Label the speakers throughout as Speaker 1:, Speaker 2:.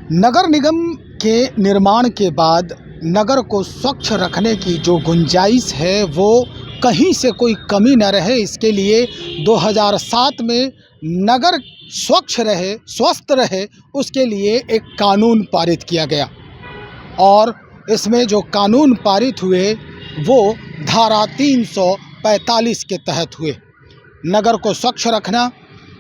Speaker 1: नगर निगम के निर्माण के बाद नगर को स्वच्छ रखने की जो गुंजाइश है वो कहीं से कोई कमी न रहे, इसके लिए 2007 में नगर स्वच्छ रहे, स्वस्थ रहे, उसके लिए एक कानून पारित किया गया। और इसमें जो कानून पारित हुए वो धारा 345 के तहत हुए। नगर को स्वच्छ रखना,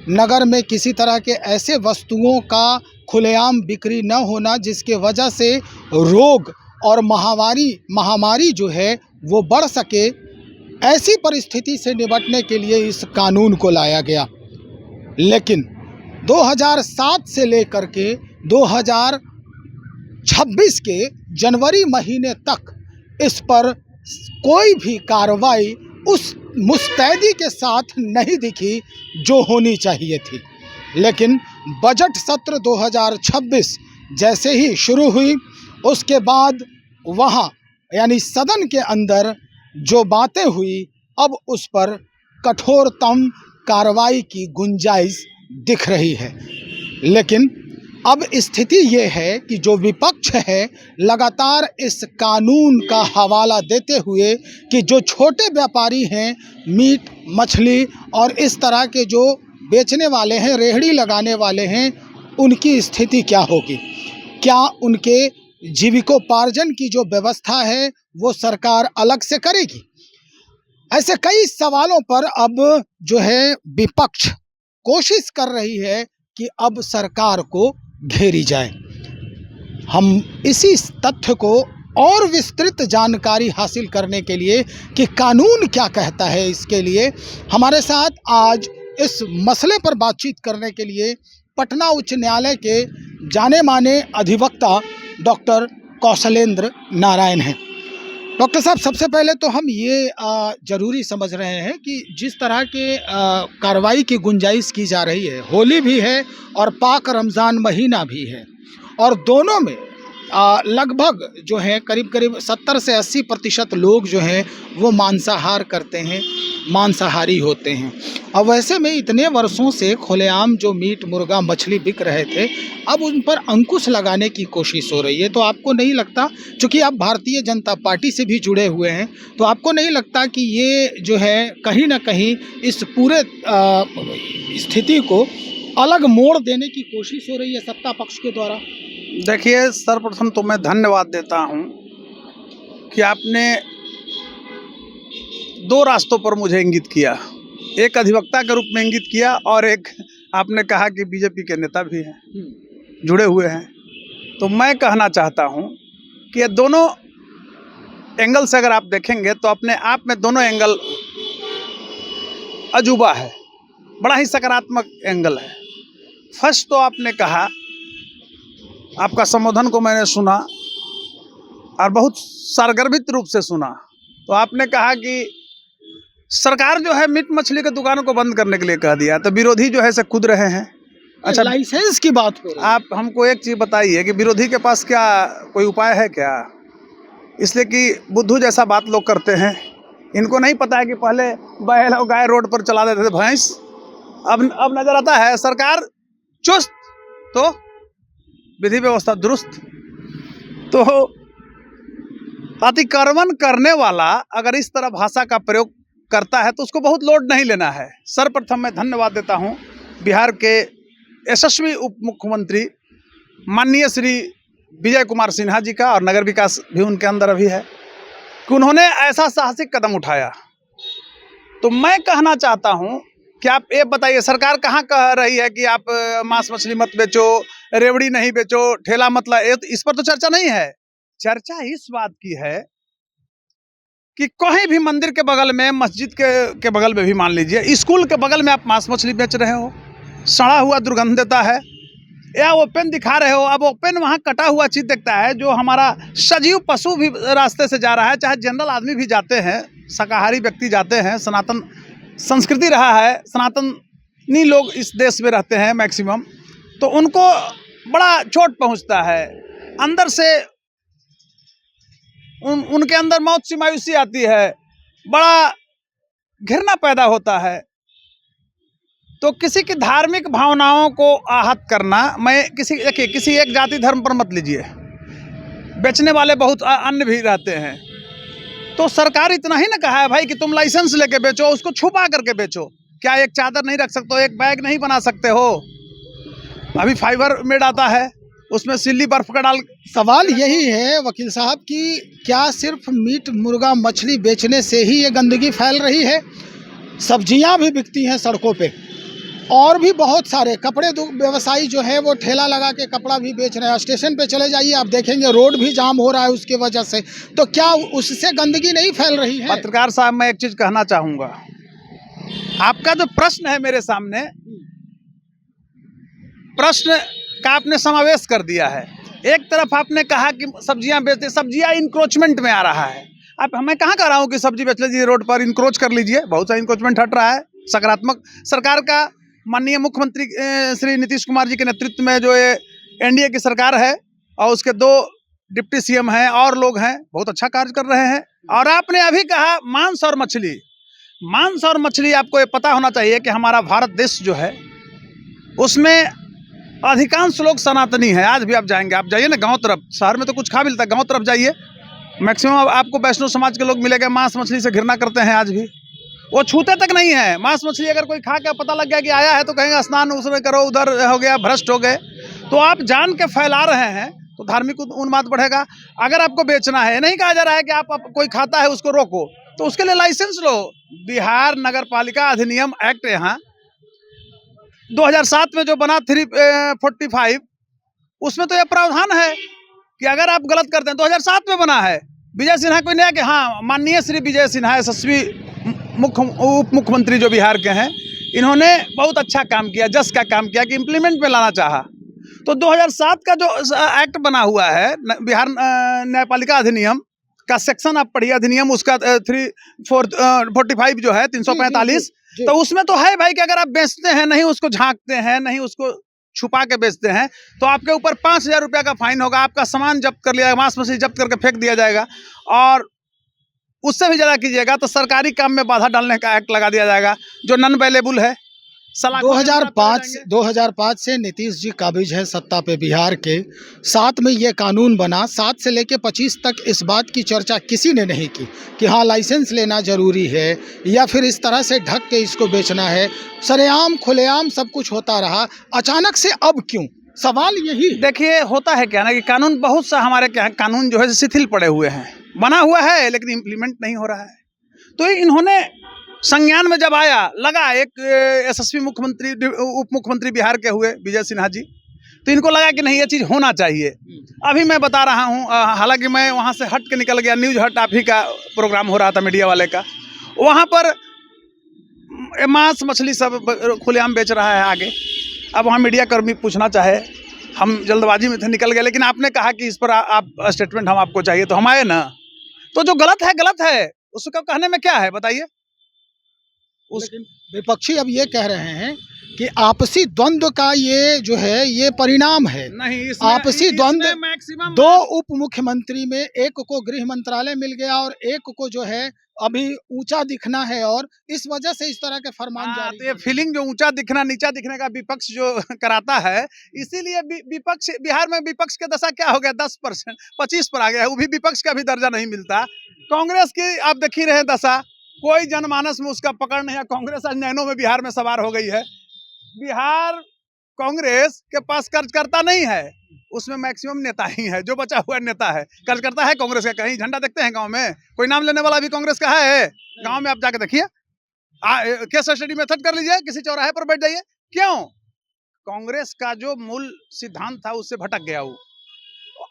Speaker 1: नगर में किसी तरह के ऐसे वस्तुओं का खुलेआम बिक्री न होना जिसके वजह से रोग और महामारी जो है वो बढ़ सके, ऐसी परिस्थिति से निपटने के लिए इस कानून को लाया गया। लेकिन 2007 से लेकर के 2026 के जनवरी महीने तक इस पर कोई भी कार्रवाई उस मुस्तैदी के साथ नहीं दिखी जो होनी चाहिए थी। लेकिन बजट सत्र 2026 जैसे ही शुरू हुई, उसके बाद वहाँ यानी सदन के अंदर जो बातें हुई, अब उस पर कठोरतम कार्रवाई की गुंजाइश दिख रही है। लेकिन अब स्थिति ये है कि जो विपक्ष है लगातार इस कानून का हवाला देते हुए कि जो छोटे व्यापारी हैं, मीट मछली और इस तरह के जो बेचने वाले हैं, रेहड़ी लगाने वाले हैं, उनकी स्थिति क्या होगी? क्या उनके जीविकोपार्जन की जो व्यवस्था है वो सरकार अलग से करेगी? ऐसे कई सवालों पर अब जो है विपक्ष कोशिश कर रही है कि अब सरकार को घेरी जाए। हम इसी तथ्य को और विस्तृत जानकारी हासिल करने के लिए कि कानून क्या कहता है, इसके लिए हमारे साथ आज इस मसले पर बातचीत करने के लिए पटना उच्च न्यायालय के जाने माने अधिवक्ता डॉक्टर कौशलेंद्र नारायण हैं। डॉक्टर साहब, सबसे पहले तो हम ये ज़रूरी समझ रहे हैं कि जिस तरह के कार्रवाई की गुंजाइश की जा रही है, होली भी है और पाक रमज़ान महीना भी है, और दोनों में लगभग जो है करीब 70 से 80% लोग जो हैं वो मांसाहार करते हैं, मांसाहारी होते हैं। और वैसे में इतने वर्षों से खुलेआम जो मीट मुर्गा मछली बिक रहे थे, अब उन पर अंकुश लगाने की कोशिश हो रही है। तो आपको नहीं लगता, चूँकि आप भारतीय जनता पार्टी से भी जुड़े हुए हैं, तो आपको नहीं लगता कि ये जो है कहीं ना कहीं इस पूरे स्थिति को अलग मोड़ देने की कोशिश हो रही है सत्ता पक्ष के द्वारा?
Speaker 2: देखिए, सर्वप्रथम तो मैं धन्यवाद देता हूं कि आपने दो रास्तों पर मुझे इंगित किया। एक अधिवक्ता के रूप में इंगित किया और एक आपने कहा कि बीजेपी के नेता भी हैं, जुड़े हुए हैं। तो मैं कहना चाहता हूं कि ये दोनों एंगल से अगर आप देखेंगे तो अपने आप में दोनों एंगल अजूबा है, बड़ा ही सकारात्मक एंगल है। फर्स्ट तो आपने कहा, आपका संबोधन को मैंने सुना और बहुत सरगर्भित रूप से सुना। तो आपने कहा कि सरकार जो है मीट मछली के दुकानों को बंद करने के लिए कह दिया, तो विरोधी जो है से कूद रहे हैं।
Speaker 1: अच्छा, लाइसेंस की बात हो रही है।
Speaker 2: आप हमको एक चीज़ बताइए कि विरोधी के पास क्या कोई उपाय है क्या? इसलिए कि बुद्धू जैसा बात लोग करते हैं, इनको नहीं पता है कि पहले बैल और गाय रोड पर चला देते थे, भैंस। अब नजर आता है सरकार चुस्त तो विधि व्यवस्था दुरुस्त। तो अतिक्रमण करने वाला अगर इस तरह भाषा का प्रयोग करता है तो उसको बहुत लोड नहीं लेना है। सर्वप्रथम मैं धन्यवाद देता हूं बिहार के यशस्वी उप मुख्यमंत्री माननीय श्री विजय कुमार सिन्हा जी का, और नगर विकास भी उनके अंदर अभी है, कि उन्होंने ऐसा साहसिक कदम उठाया। तो मैं कहना चाहता हूं कि आप ये बताइए, सरकार कहाँ कह रही है कि आप मांस मछली मत बेचो, रेवड़ी नहीं बेचो, ठेला मत लाओ, इस पर तो चर्चा नहीं है। चर्चा इस बात की है कि कहीं भी मंदिर के बगल में, मस्जिद के बगल में भी, मान लीजिए स्कूल के बगल में आप मांस मछली बेच रहे हो, सड़ा हुआ दुर्गंध देता है, या ओपन दिखा रहे हो। अब ओपन वहाँ कटा हुआ चीज़ देखता है, जो हमारा सजीव पशु भी रास्ते से जा रहा है, चाहे जनरल आदमी भी जाते हैं, शाकाहारी व्यक्ति जाते हैं, सनातन संस्कृति रहा है, सनातनी लोग इस देश में रहते हैं मैक्सिमम, तो उनको बड़ा चोट पहुंचता है अंदर से, उनके अंदर मौत सी मायूसी आती है, बड़ा घृणा पैदा होता है। तो किसी की धार्मिक भावनाओं को आहत करना, मैं देखिए किसी एक जाति धर्म पर मत लीजिए, बेचने वाले बहुत अन्य भी रहते हैं। तो सरकार इतना ही ना कहा है भाई कि तुम लाइसेंस लेके बेचो, उसको छुपा करके बेचो। क्या एक चादर नहीं रख सकते हो, एक बैग नहीं बना सकते हो? अभी फाइबर मेड आता है, उसमें सिल्ली बर्फ का डाल।
Speaker 1: सवाल यही है वकील साहब कि क्या सिर्फ मीट मुर्गा मछली बेचने से ही ये गंदगी फैल रही है? सब्जियां भी बिकती हैं सड़कों पे, और भी बहुत सारे कपड़े व्यवसायी जो है वो ठेला लगा के कपड़ा भी बेच रहे हैं। स्टेशन पे चले जाइए, आप देखेंगे रोड भी जाम हो रहा है उसके वजह से। तो क्या उससे गंदगी नहीं फैल रही है?
Speaker 2: पत्रकार साहब, मैं एक चीज कहना चाहूंगा, आपका जो प्रश्न है मेरे सामने, प्रश्न का आपने समावेश कर दिया है। एक तरफ आपने कहा कि सब्जियां बेचते, सब्जियां इंक्रोचमेंट में आ रहा है। आप, मैं कहाँ कह रहा हूँ कि सब्जी बेच लीजिए रोड पर, इंक्रोच कर लीजिए, बहुत सारा इंक्रोचमेंट हट रहा है। सकारात्मक सरकार का, माननीय मुख्यमंत्री श्री नीतीश कुमार जी के नेतृत्व में जो ये एनडीए की सरकार है और उसके 2 डिप्टी सीएम हैं और लोग हैं, बहुत अच्छा कार्य कर रहे हैं। और आपने अभी कहा मांस और मछली, मांस और मछली, आपको ये पता होना चाहिए कि हमारा भारत देश जो है उसमें अधिकांश लोग सनातनी हैं। आज भी आप जाएंगे, आप जाइए ना गांव तरफ, शहर में तो कुछ खा मिलता है, गांव तरफ जाइए, मैक्सिमम आपको वैष्णव समाज के लोग मिलेंगे, मांस मछली से घृणा करते हैं। आज भी वो छूते तक नहीं है मांस मछली। अगर कोई खा के पता लग गया कि आया है तो कहेंगे स्नान उसमें करो, उधर हो गया, भ्रष्ट हो गए। तो आप जान के फैला रहे हैं तो धार्मिक उन्माद बढ़ेगा। अगर आपको बेचना है, नहीं कहा जा रहा है कि आप कोई खाता है उसको रोको, तो उसके लिए लाइसेंस लो। बिहार नगर पालिका अधिनियम एक्ट यहाँ 2007 में जो बना 345, उसमें तो यह प्रावधान है कि अगर आप गलत करते हैं, 2007 में बना है। विजय सिन्हा कोई नहीं है कि हाँ, माननीय श्री विजय सिन्हा यशस्वी उप मुख्यमंत्री जो बिहार के हैं, इन्होंने बहुत अच्छा काम किया, जस का काम किया कि इम्प्लीमेंट में लाना चाहा। तो 2007 का जो एक्ट बना हुआ है बिहार न्यायपालिका अधिनियम का सेक्शन आप पढ़िए, अधिनियम उसका 345 जो है 345, तो उसमें तो है भाई कि अगर आप बेचते हैं, नहीं उसको झांकते हैं, नहीं उसको छुपा के बेचते हैं, तो आपके ऊपर 5,000 रुपया का फाइन होगा, आपका सामान जब्त कर लिया जाएगा, मांस मछली जब्त करके फेंक दिया जाएगा, और उससे भी ज़्यादा कीजिएगा तो सरकारी काम में बाधा डालने का एक्ट लगा दिया जाएगा, जो नॉन अवेलेबल है।
Speaker 1: 2005 से नीतीश जी काबिज है सत्ता पे बिहार के। 7 में ये कानून बना, 7 से लेके 25 तक इस बात की चर्चा किसी ने नहीं की कि हाँ लाइसेंस लेना जरूरी है या फिर इस तरह से ढक के इसको बेचना है। सरेआम खुलेआम सब कुछ होता रहा, अचानक से अब क्यों? सवाल यही।
Speaker 2: देखिए होता है क्या ना कि कानून, बहुत सा हमारे क्या कानून जो है शिथिल पड़े हुए हैं, बना हुआ है लेकिन इम्प्लीमेंट नहीं हो रहा है। तो इन्होंने संज्ञान में जब आया, लगा एक यशस्वी मुख्यमंत्री, उप मुख्यमंत्री बिहार के हुए विजय सिन्हा जी, तो इनको लगा कि नहीं ये चीज़ होना चाहिए। अभी मैं बता रहा हूँ, हालांकि मैं वहाँ से हट के निकल गया, न्यूज़ हट आप ही का प्रोग्राम हो रहा था मीडिया वाले का, वहाँ पर मांस मछली सब खुलेआम बेच रहा है आगे। अब वहाँ मीडिया कर्मी पूछना चाहे, हम जल्दबाजी में थे निकल गए, लेकिन आपने कहा कि इस पर आप स्टेटमेंट हम आपको चाहिए, तो हम आए ना। तो जो गलत है उसको कहने में क्या है बताइए।
Speaker 1: लेकिन विपक्षी अब ये कह रहे हैं कि आपसी द्वंद्व का ये जो है ये परिणाम है।
Speaker 2: नहीं,
Speaker 1: आपसी द्वंद्व,
Speaker 2: मैक्सिमम
Speaker 1: 2 उप मुख्यमंत्री में एक को गृह मंत्रालय मिल गया और एक को जो है अभी ऊंचा दिखना है, और इस वजह से इस तरह के फरमान जारी।
Speaker 2: तो ये फीलिंग जो ऊंचा दिखना नीचा दिखने का विपक्ष जो कराता है, इसीलिए विपक्ष, बिहार में विपक्ष की दशा क्या हो गया, 10% 25 पर आ गया है, वो भी विपक्ष का भी दर्जा नहीं मिलता। कांग्रेस की आप देख ही रहे दशा, कोई जनमानस में उसका पकड़ नहीं है। कांग्रेस आज नैनों में बिहार में सवार हो गई है। बिहार कांग्रेस के पास कार्यकर्ता नहीं है, उसमें मैक्सिमम नेता ही है, जो बचा हुआ नेता है। कार्यकर्ता है कांग्रेस का? कहीं झंडा देखते हैं गांव में? कोई नाम लेने वाला भी कांग्रेस का है? गांव में आप जाके देखिए, केस स्टडी मेथड कर लीजिए, किसी चौराहे पर बैठ जाइए। क्यों? कांग्रेस का जो मूल सिद्धांत था उससे भटक गया वो।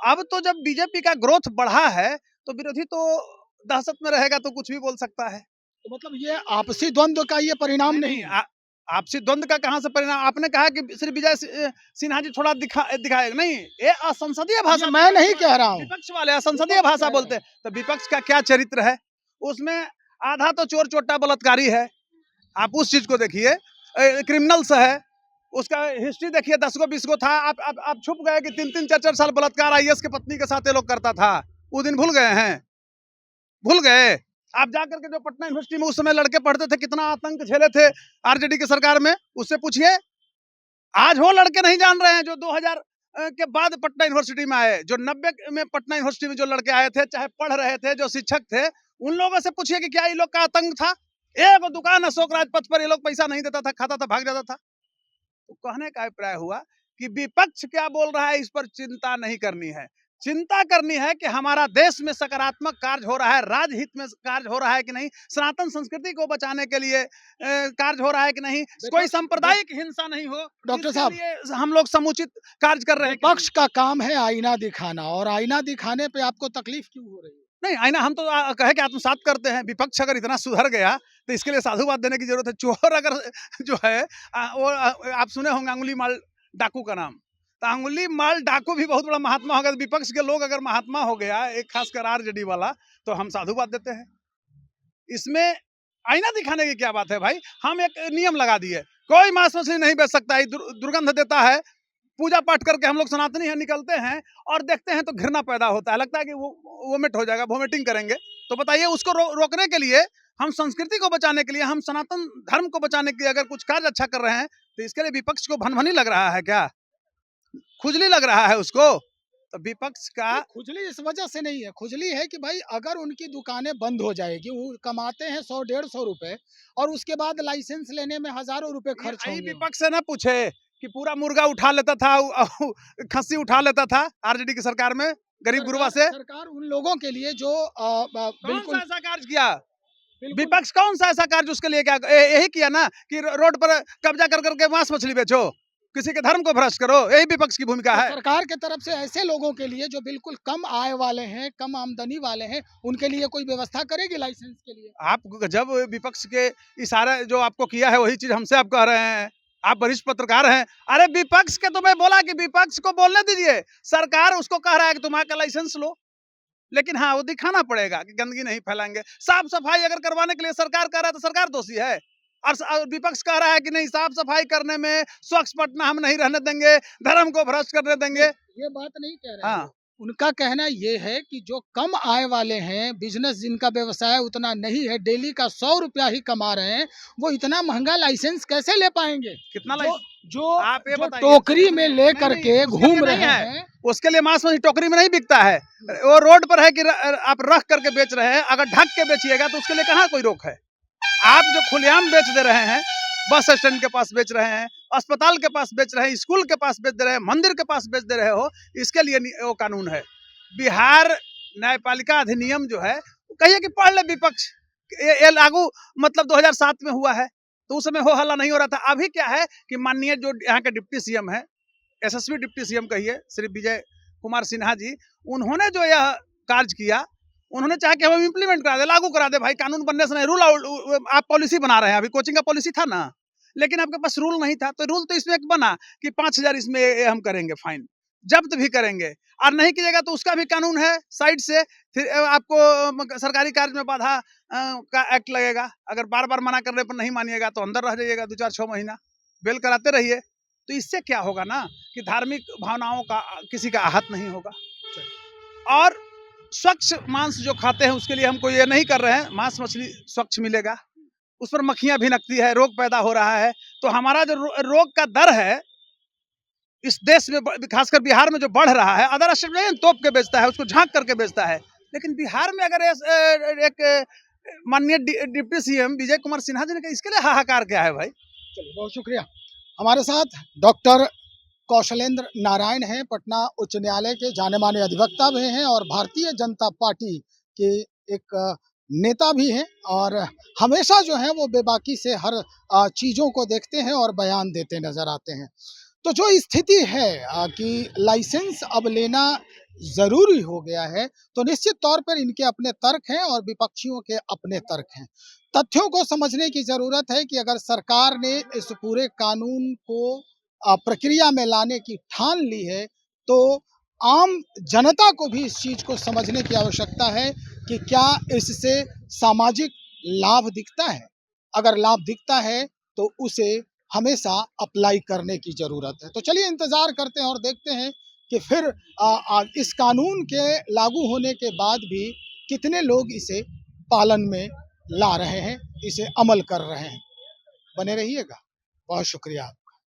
Speaker 2: अब तो जब बीजेपी का ग्रोथ बढ़ा है तो विरोधी तो दहशत में रहेगा, तो कुछ भी बोल सकता है।
Speaker 1: तो मतलब ये आपसी द्वंद्व का ये परिणाम नहीं।
Speaker 2: आपसी द्वंद्व का कहां से परिणाम? आपने कहा कि श्री विजय सिन्हा जी थोड़ा दिखाए नहीं, ये असंसदीय भाषा।
Speaker 1: मैं नहीं कह रहा हूँ,
Speaker 2: विपक्ष वाले असंसदीय भाषा बोलते हैं। तो विपक्ष का क्या चरित्र है? उसमें आधा तो चोर चोटा बलात्कारी है, आप उस चीज को देखिए, क्रिमिनल्स है, उसका हिस्ट्री देखिए, 10 गो 20 गो था। आप छुप गए कि 3-3 4-4 साल बलात्कार IAS की पत्नी के साथ ये लोग करता था। वो दिन भूल गए हैं? भूल गए? आप जाकर के जो पटना यूनिवर्सिटी में उस समय लड़के पढ़ते थे, कितना आतंक झेले थे आरजेडी की सरकार में, उससे पूछिए। आज वो लड़के नहीं जान रहे हैं जो 2000 के बाद पटना यूनिवर्सिटी में आए, जो 90 में पटना यूनिवर्सिटी में जो लड़के आए थे, चाहे पढ़ रहे थे, जो शिक्षक थे, उन लोगों से पूछिए कि क्या ये लोग का आतंक था। एक दुकान अशोक राजपथ पर ये लोग पैसा नहीं देता था, खाता था, भाग जाता था। तो कहने का अभिप्राय हुआ कि विपक्ष क्या बोल रहा है, इस पर चिंता नहीं करनी है। चिंता करनी है कि हमारा देश में सकारात्मक कार्य हो रहा है, राजहित में कार्य हो रहा है कि नहीं, सनातन संस्कृति को बचाने के लिए कार्य हो रहा है कि नहीं, कोई सांप्रदायिक हिंसा नहीं हो।
Speaker 1: डॉक्टर
Speaker 2: इसके
Speaker 1: साहब,
Speaker 2: लिए हम लोग समुचित कार्य कर रहे हैं कि
Speaker 1: विपक्ष का काम है आईना दिखाना, और आईना दिखाने पे आपको तकलीफ क्यों हो रही है?
Speaker 2: नहीं, आईना हम तो कहे कि आत्मसात करते हैं। विपक्ष अगर इतना सुधर गया तो इसके लिए साधुवाद देने की जरूरत है। चोर अगर जो है वो आप सुने होंगे अंगुली माल डाकू का नाम, तो अंगुली माल डाकू भी बहुत बड़ा महात्मा हो गया। विपक्ष के लोग अगर महात्मा हो गया, एक खासकर आरजेडी वाला, तो हम साधुवाद देते हैं। इसमें आईना दिखाने की क्या बात है भाई? हम एक नियम लगा दिए, कोई मांस मछली नहीं बेच सकता है, दुर्गंध देता है। पूजा पाठ करके हम लोग सनातनी हैं, निकलते हैं और देखते हैं तो घृणा पैदा होता है, लगता है कि वो वोमिट हो जाएगा, वोमिटिंग करेंगे। तो बताइए, उसको रोकने के लिए, हम संस्कृति को बचाने के लिए, हम सनातन धर्म को बचाने के लिए अगर कुछ कार्य अच्छा कर रहे हैं, तो इसके लिए विपक्ष को भनभनी लग रहा है क्या? खुजली लग रहा है उसको? तो विपक्ष का
Speaker 1: खुजली इस वजह से नहीं है, खुजली है कि भाई अगर उनकी दुकानें बंद हो जाएगी, वो कमाते हैं 100-150 रुपए, और उसके बाद लाइसेंस लेने में हजारों रुपए खर्च होंगे।
Speaker 2: विपक्ष से ना पूछे कि पूरा मुर्गा उठा लेता था, खस्सी उठा लेता था आरजेडी की सरकार में गरीब गुरुआ से।
Speaker 1: सरकार उन लोगों के लिए जो
Speaker 2: बिल्कुल ऐसा कार्य किया, विपक्ष कौन सा ऐसा कार्य उसके लिए क्या यही किया ना कि रोड पर कब्जा कर करके मांस मछली बेचो, किसी के धर्म को भ्रष्ट करो, यही विपक्ष की भूमिका है।
Speaker 1: सरकार के तरफ से ऐसे लोगों के लिए जो बिल्कुल कम आय वाले हैं, कम आमदनी वाले हैं, उनके लिए कोई व्यवस्था करेगी लाइसेंस के लिए?
Speaker 2: आप जब विपक्ष के इशारे जो आपको किया है वही चीज हमसे आप कह रहे हैं। आप वरिष्ठ पत्रकार हैं। अरे विपक्ष के तो मैं बोला कि विपक्ष को बोलने दीजिए, सरकार उसको कह रहा है कि तुम आकर लाइसेंस लो, लेकिन हाँ वो दिखाना पड़ेगा कि गंदगी नहीं फैलाएंगे। साफ सफाई अगर करवाने के लिए सरकार कह रहा है तो सरकार दोषी है, और विपक्ष कह रहा है कि नहीं, साफ सफाई करने में, स्वच्छ पटना हम नहीं रहने देंगे, धर्म को भ्रष्ट करने देंगे।
Speaker 1: ये बात नहीं कह रहे हैं।
Speaker 2: हाँ,
Speaker 1: उनका कहना ये है कि जो कम आय वाले हैं, बिजनेस जिनका व्यवसाय उतना नहीं है, डेली का 100 रुपया ही कमा रहे हैं, वो इतना महंगा लाइसेंस कैसे ले पाएंगे?
Speaker 2: कितना
Speaker 1: जो
Speaker 2: आप ये
Speaker 1: जो
Speaker 2: बताइए,
Speaker 1: टोकरी में ले करके घूम रहे हैं,
Speaker 2: उसके लिए मांस मछली टोकरी में नहीं बिकता है, वो रोड पर है कि आप रख करके बेच रहे हैं। अगर ढक के बेचिएगा तो उसके लिए कहाँ कोई रोक है। आप जो खुलेआम बेच दे रहे हैं, बस स्टैंड के पास बेच रहे हैं, अस्पताल के पास बेच रहे हैं, स्कूल के पास बेच दे रहे हैं, मंदिर के पास बेच दे रहे हो, इसके लिए वो कानून है। बिहार न्यायपालिका अधिनियम जो है, कहिए कि पढ़ ले विपक्ष, ये लागू मतलब 2007 में हुआ है, तो उस समय हो हल्ला नहीं हो रहा था। अभी क्या है कि माननीय जो यहाँ के डिप्टी सीएम है, यशस्वी डिप्टी सीएम कहिए, श्री विजय कुमार सिन्हा जी, उन्होंने जो यह कार्य किया, उन्होंने चाहा कि हम इम्प्लीमेंट करा दे, लागू करा दे। भाई कानून बनने से नहीं, रूल आप पॉलिसी बना रहे हैं। अभी कोचिंग का पॉलिसी था ना, लेकिन आपके पास रूल नहीं था, तो रूल तो इसमें एक बना कि 5,000 इसमें हम करेंगे फाइन, जब्त भी करेंगे, और नहीं कीजिएगा तो उसका भी कानून है साइड से। फिर आपको सरकारी कार्य में बाधा का एक्ट लगेगा। अगर बार बार मना करने पर नहीं मानिएगा तो अंदर रह जाइएगा 2-4-6 महीना, बेल कराते रहिए। तो इससे क्या होगा ना कि धार्मिक भावनाओं का किसी का आहत नहीं होगा। और स्वच्छ मांस जो खाते हैं उसके लिए हमको ये नहीं कर रहे हैं, मांस मछली स्वच्छ मिलेगा, उस पर मक्खियां भिनकती है, रोग पैदा हो रहा है। तो हमारा जो रोग का दर है इस देश में, खासकर बिहार में जो बढ़ रहा है, अदर स्टेट में तोप के बेचता है, उसको झांक करके बेचता है, लेकिन बिहार में अगर एक माननीय डिप्टी सीएम विजय कुमार सिन्हा जी ने कहा, इसके लिए हाहाकार क्या है भाई?
Speaker 1: चलिए, बहुत शुक्रिया। हमारे साथ डॉक्टर कौशलेंद्र नारायण हैं, पटना उच्च न्यायालय के जाने माने अधिवक्ता भी हैं और भारतीय जनता पार्टी के एक नेता भी हैं, और हमेशा जो है वो बेबाकी से हर चीज़ों को देखते हैं और बयान देते नजर आते हैं। तो जो स्थिति है कि लाइसेंस अब लेना ज़रूरी हो गया है, तो निश्चित तौर पर इनके अपने तर्क हैं और विपक्षियों के अपने तर्क हैं। तथ्यों को समझने की ज़रूरत है कि अगर सरकार ने इस पूरे कानून को प्रक्रिया में लाने की ठान ली है, तो आम जनता को भी इस चीज़ को समझने की आवश्यकता है कि क्या इससे सामाजिक लाभ दिखता है। अगर लाभ दिखता है तो उसे हमेशा अप्लाई करने की ज़रूरत है। तो चलिए इंतज़ार करते हैं और देखते हैं कि फिर इस कानून के लागू होने के बाद भी कितने लोग इसे पालन में ला रहे हैं, इसे अमल कर रहे हैं। बने रहिएगा। बहुत शुक्रिया।